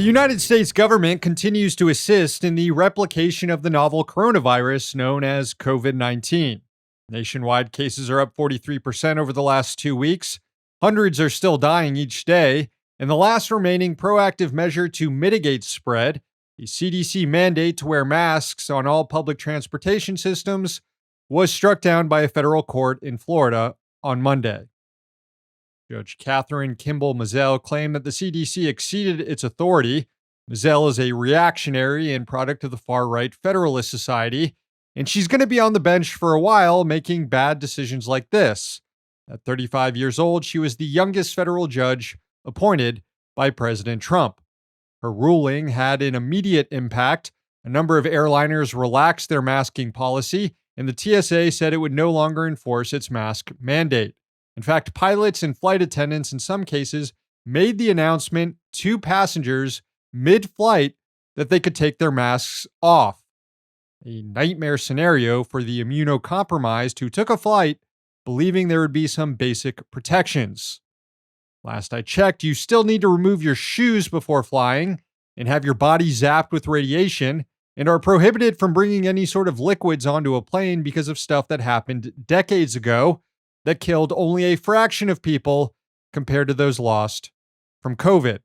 The United States government continues to assist in the replication of the novel coronavirus known as COVID-19. Nationwide cases are up 43% over the last 2 weeks. Hundreds are still dying each day. And the last remaining proactive measure to mitigate spread, the CDC mandate to wear masks on all public transportation systems, was struck down by a federal court in Florida on Monday. Judge Catherine Kimball Mizelle claimed that the CDC exceeded its authority. Mizelle is a reactionary and product of the far-right Federalist Society, and she's going to be on the bench for a while making bad decisions like this. At 35 years old, she was the youngest federal judge appointed by President Trump. Her ruling had an immediate impact. A number of airliners relaxed their masking policy, and the TSA said it would no longer enforce its mask mandate. In fact, pilots and flight attendants in some cases made the announcement to passengers mid-flight that they could take their masks off. A nightmare scenario for the immunocompromised who took a flight believing there would be some basic protections. Last I checked, you still need to remove your shoes before flying and have your body zapped with radiation, and are prohibited from bringing any sort of liquids onto a plane because of stuff that happened decades ago that killed only a fraction of people compared to those lost from COVID.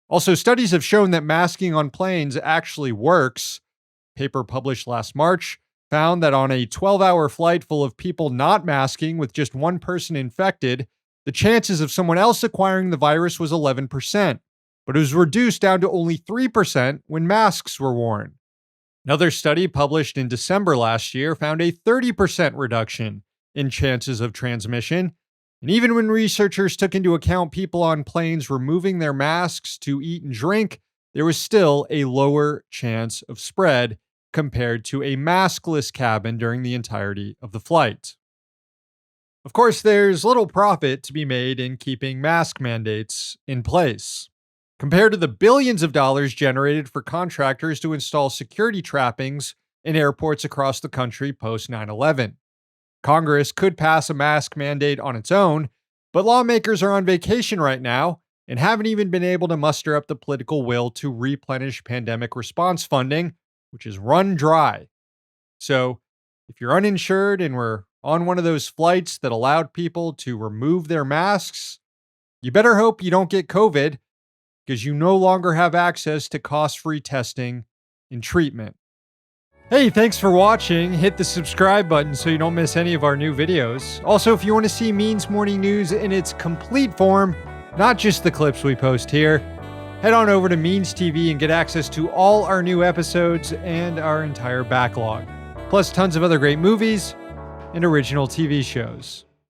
Also, studies have shown that masking on planes actually works. A paper published last March found that on a 12-hour flight full of people not masking with just one person infected, the chances of someone else acquiring the virus was 11%, but it was reduced down to only 3% when masks were worn. Another study published in December last year found a 30% reduction in chances of transmission. And even when researchers took into account people on planes removing their masks to eat and drink, there was still a lower chance of spread compared to a maskless cabin during the entirety of the flight. Of course, there's little profit to be made in keeping mask mandates in place, compared to the billions of dollars generated for contractors to install security trappings in airports across the country post 9/11. Congress could pass a mask mandate on its own, but lawmakers are on vacation right now and haven't even been able to muster up the political will to replenish pandemic response funding, which is run dry. So, if you're uninsured and were on one of those flights that allowed people to remove their masks, you better hope you don't get COVID, because you no longer have access to cost-free testing and treatment. Hey, thanks for watching. Hit the subscribe button so you don't miss any of our new videos. Also, if you want to see Means Morning News in its complete form, not just the clips we post here, head on over to Means TV and get access to all our new episodes and our entire backlog, plus tons of other great movies and original TV shows.